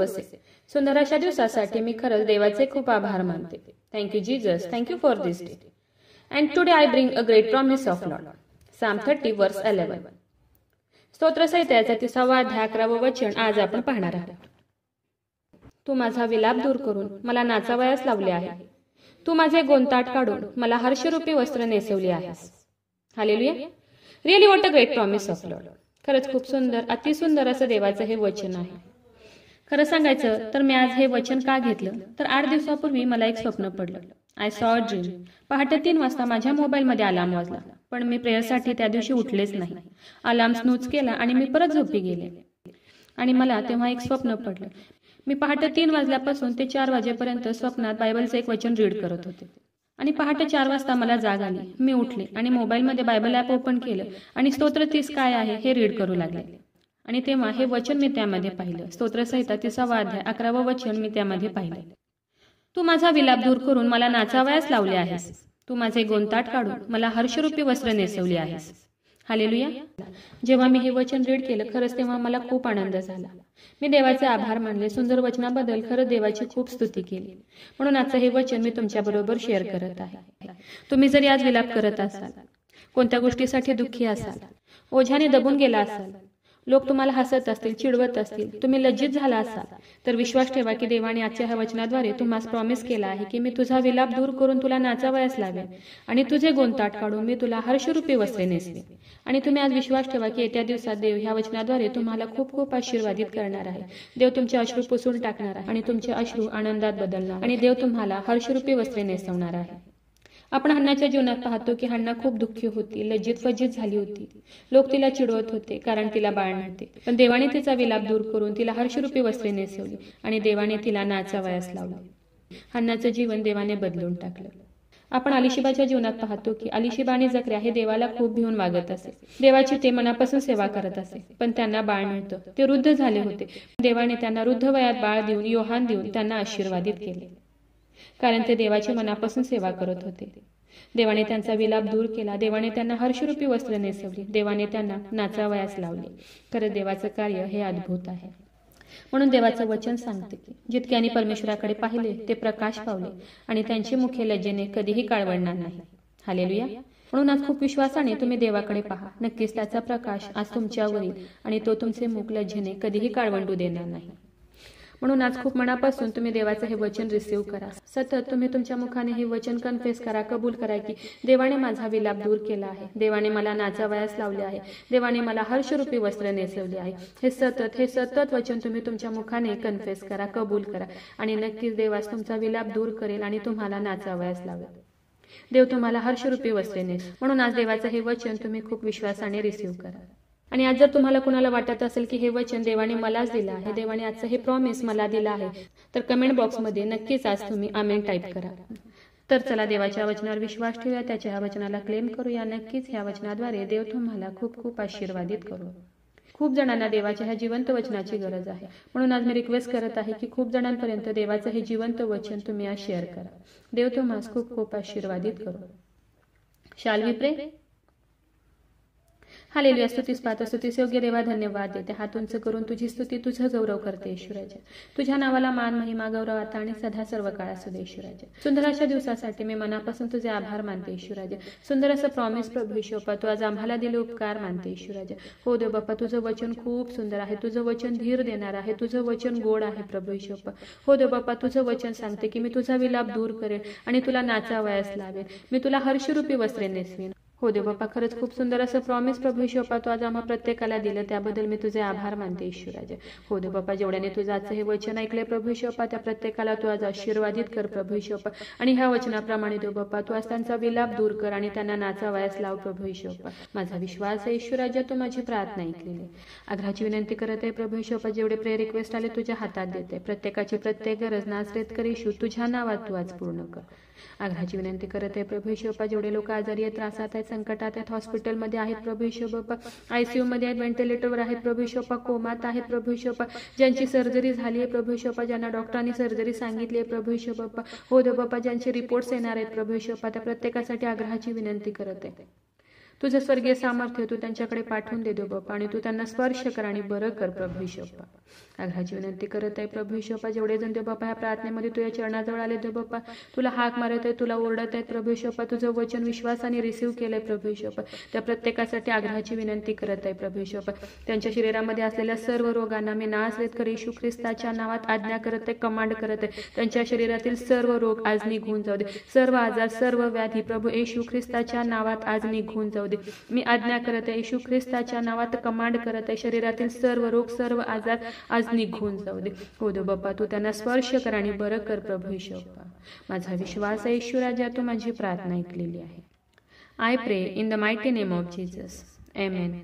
दिवस आहे. सुंदर अशा दिवसासाठी मी खरंच देवाचे खूप आभार मानते. Thank you Jesus, thank you for this day. And today I bring a great promise of Lord. Psalm 30 verse 11. स्तोत्रसंहितेचा 30वा अध्याय 11वे वचन आज आपण पाहणार आहोत. तू माझा विलाप दूर करून मला नाचावयास लावले आहे. तू माझे गोंताट काढून मला हर्षरूपी वस्त्र नेसवली आहेस. Hallelujah. Really what a great promise of Lord. खरंच खूप सुंदर, अतिसुंदर असं देवाचं हे वचन आहे. खरं सांगायचं तर मी आज हे वचन का घेतलं तर 8 दिवसापूर्वी मला एक स्वप्न पडलं. I saw a dream. पहाटे 3 वाजता माझ्या मोबाईलमध्ये अलार्म वाजला, पण मी प्रेयरसाठी त्या दिवशी उठलेच नाही. अलार्म स्नूज केला आणि मी परत झोपी गेले. आणि मला तेव्हा एक स्वप्न पडलं. मी पहाटे 3 वाजल्यापासून ते 4 वाजेपर्यंत स्वप्नात बायबलचं एक वचन रीड करत होते. आणि पहाटे 4 वाजता मला जाग आली. मी उठले आणि मोबाईलमध्ये बायबल ॲप ओपन केलं आणि स्तोत्र 30 काय आहे हे रीड करू लागले. आणि तेव्हा हे वचन मी त्यामध्ये पाहिलं. स्तोत्रसंहिता 30वा अध्याय 11वं वचन मी त्यामध्ये पाहिलं. तू माझा विलाप दूर करून मला नाचावयास लावले आहेस. तू माझे गोंताट काढून मला हर्षरूपी वस्त्र नेसवली आहेस. हालेलुया. जेव्हा मी हे वचन रीड केलं खरंच तेव्हा मला खूप आनंद झाला. मी देवाचे आभार मानले. सुंदर वचनाबद्दल खरंच देवाची खूप स्तुती केली. म्हणून आजचं हे वचन मी तुमच्याबरोबर शेअर करत आहे. तुम्ही जरी आज विलाप करत असाल, कोणत्या गोष्टीसाठी दुःखी असाल, ओझ्याने दबून गेला असाल, लोक तुम्हाला हसत असतील, चिडवत असतील, तुम्ही लज्जित झाला असाल, तर विश्वास ठेवा की देवाने आजच्या ह्या वचनाद्वारे तुम्हाला प्रॉमिस केला आहे की मी तुझा विलाप दूर करून तुला नाचावयास लावेन आणि तुझे गोंताट काढून मी तुला हर्षरूपी वस्त्रे नेसवेन. आणि तुम्ही आज विश्वास ठेवा की येत्या दिवसात देव ह्या वचनाद्वारे तुम्हाला खूप खूप आशीर्वादित करणार आहे. देव तुमचे अश्रू पुसून टाकणार आहे आणि तुमचे अश्रू आनंदात बदलणार आणि देव तुम्हाला हर्षरूपी वस्त्रे नेसवणार आहे. आपण हन्नाच्या जीवनात पाहतो की हन्ना खूप दुःखी होती, लज्जित फज्जित झाली होती. लोक तिला चिडवत होते कारण तिला बाळ नव्हते. पण देवाने तिचा विलाप दूर करून तिला हर्षरूपी वस्त्रे नेसवली आणि देवाने तिला नाचावयास लावले. हन्नाचं जीवन देवाने बदलून टाकलं. आपण अलिशिबाच्या जीवनात पाहतो की अलिशिबा आणि जकर्या हे देवाला खूप भिवून वागत असे. देवाची ते मनापासून सेवा करत असे, पण त्यांना बाळ नव्हतं. ते वृद्ध झाले होते. देवाने त्यांना वृद्ध वयात बाळ देऊन, योहान देऊन त्यांना आशीर्वादित केले, कारण ते देवाची मनापासून सेवा करत होते. देवाने त्यांचा विलाप दूर केला. देवाने त्यांना हर्षरूपी वस्त्र नेसवली. देवाने त्यांना नाचावयास लावले. खरं देवाचं कार्य हे अद्भुत आहे. म्हणून देवाचं वचन सांगते की जितक्याने परमेश्वराकडे पाहिले ते प्रकाश पावले आणि त्यांची मुखे लज्जेने कधीही काळवडणार नाही. हालेलुया. म्हणून आज खूप विश्वासाने तुम्ही देवाकडे पहा. नक्कीच त्याचा प्रकाश आज तुमच्यावर येईल आणि तो तुमचे मुख लज्जेने कधीही काळवंडू देणार नाही. म्हणून आज खूप मनापासून तुम्ही देवाचं हे वचन रिसीव्ह करा. सतत तुम्ही तुमच्या मुखाने हे वचन कन्फेस करा, कबूल करा की देवाने माझा विलाप दूर केला आहे. देवाने मला नाचावयास लावले आहे. देवाने मला हर्षरूपी वस्त्र नेसवले आहे. हे सतत वचन तुम्ही तुमच्या मुखाने कन्फेस करा, कबूल करा आणि नक्कीच देवास तुमचा विलाप दूर करेल आणि तुम्हाला नाचावयास लावेल. देव तुम्हाला हर्षरूपी वस्त्रे नेसेल. म्हणून आज देवाचं हे वचन तुम्ही खूप विश्वासाने रिसीव्ह करा. आणि आज जर तुम्हाला कुणाला वाटत असेल की हे वचन देवाने मलाच दिलं आहे, देवाने आजचं हे प्रॉमिस मला दिलं आहे, तर कमेंट बॉक्समध्ये नक्कीच आज तुम्ही आमेन टाईप करा. तर चला देवाच्या वचनावर विश्वास ठेवूया, त्याच्या ह्या वचनाला क्लेम करूया. नक्कीच ह्या वचनाद्वारे देव तुम्हाला खूप खूप आशीर्वादित करू. खूप जणांना देवाच्या ह्या जिवंत वचनाची गरज आहे. म्हणून आज मी रिक्वेस्ट करत आहे की खूप जणांपर्यंत देवाचं हे जिवंत वचन तुम्ही आज शेअर करा. देव तुम्हाला खूप खूप आशीर्वादित करू. शाल वी प्रे. हालेलुया. स्तुतीस पाहतो, स्तुतीस योग्य देवा धन्यवाद देते. हात उंच करून तुझी स्तुती, तुझं गौरव करते ईश्वराचे. तुझ्या नावाला मान, महिमा, गौरव आता आणि सदा सर्व काळ असू दे ईश्वराचे. सुंदर अशा दिवसासाठी मी मनापासून तुझे आभार मानते ईश्वराचे. सुंदर असं प्रॉमिस प्रभू ईश्वरा, तू आज आम्हाला दिले उपकार मानते ईश्वराचे. हो देव बाप्पा, तुझं वचन खूप सुंदर आहे. तुझं वचन धीर देणार आहे. तुझं वचन गोड आहे प्रभू ईश्वरा. हो देव बाप्पा, तुझं वचन सांगते की मी तुझा विलाप दूर करेन आणि तुला नाचावयास लावेन. मी तुला हर्षरूपी वस्त्रे नेसवीन. हो देव बाप्पा, खरंच खूप सुंदर असं प्रॉमिस प्रभू ईश्वरा तू आज आम्हा प्रत्येकाला दिलं, त्याबद्दल मी तुझे आभार मानते ईश्वराचे. हो देव बाप्पा, जेवढ्याने तुझं आजचं हे वचन ऐकलंय प्रभू ईश्वरा, त्या प्रत्येकाला तू आज आशीर्वादित कर प्रभू ईश्वरा. आणि ह्या वचनाप्रमाणे देव बाप्पा तू आज त्यांचा विलाप दूर कर आणि त्यांना नाचावयास लाव प्रभू ईश्वरा. माझा विश्वास आहे ईश्वराजा, तू माझी प्रार्थना ऐकलेली. आग्रहाची विनंती करत आहे प्रभू ईश्वरा, जेवढे प्रेयर रिक्वेस्ट आले तुझ्या हातात देते. प्रत्येकाची प्रत्येक गरज नासरेत कर येशू, तुझ्या नावात तू आज पूर्ण कर. आग्रहाची विनंती करत आहे प्रभू ईश्वरा, जेवढे लोक आजारी आहेत, त्रासात आहेत, संकटात आहेत, हॉस्पिटलमध्ये आहेत प्रभू ईश्वरा बाप्पा, आयसीयू मध्ये आहेत, व्हेंटिलेटरवर आहेत प्रभू ईश्वरा, कोमात आहेत प्रभू ईश्वरा, ज्यांची सर्जरी झाली आहे प्रभू ईश्वरा, ज्यांना डॉक्टरांनी सर्जरी सांगितली आहे प्रभू ईश्वरा बाप्पा, हो देव बाप्पा, ज्यांचे रिपोर्ट्स येणार आहेत प्रभू ईश्वरा, त्या प्रत्येकासाठी आग्रहाची विनंती करत आहे. तुझं स्वर्गीय सामर्थ्य तू त्यांच्याकडे पाठवून दे देव बाप्पा, आणि तू त्यांना स्पर्श कर आणि बरं कर प्रभू येशू बाप्पा. आग्रहाची विनंती करत आहे प्रभू येशू बाप्पा. जेवढे जण देव बाप्पा ह्या प्रार्थनेमध्ये तुझ्या चरणाजवळ आले देव बाप्पा, तुला हाक मारत आहे, तुला ओरडत आहेत प्रभू येशू बाप्पा, तुझं वचन विश्वासाने रिसीव्ह केलंय प्रभू येशू बाप्पा, त्या प्रत्येकासाठी आग्रहाची विनंती करत आहे प्रभू येशू बाप्पा. त्यांच्या शरीरामध्ये असलेल्या सर्व रोगांना मी नासरेतकर येशू ख्रिस्ताच्या नावात आज्ञा करत आहे, कमांड करत आहे. त्यांच्या शरीरातील सर्व रोग आज निघून जाऊ दे, सर्व आजार, सर्व व्याधी प्रभू येशू ख्रिस्ताच्या नावात आज निघून जाऊ दे. मी आज्ञा करत आहे, येशू ख्रिस्ताच्या नावात कमांड करत आहे, शरीरातील सर्व रोग, सर्व आजार आज निघून जाऊ दे. हो देव बाप्पा, तू त्यांना स्पर्श कर आणि बरं कर प्रभू येशू बाप्पा. माझा विश्वास आहे येशू राजा, तू माझी प्रार्थना ऐकलेली आहे. आय प्रे in the mighty name of Jesus. Amen.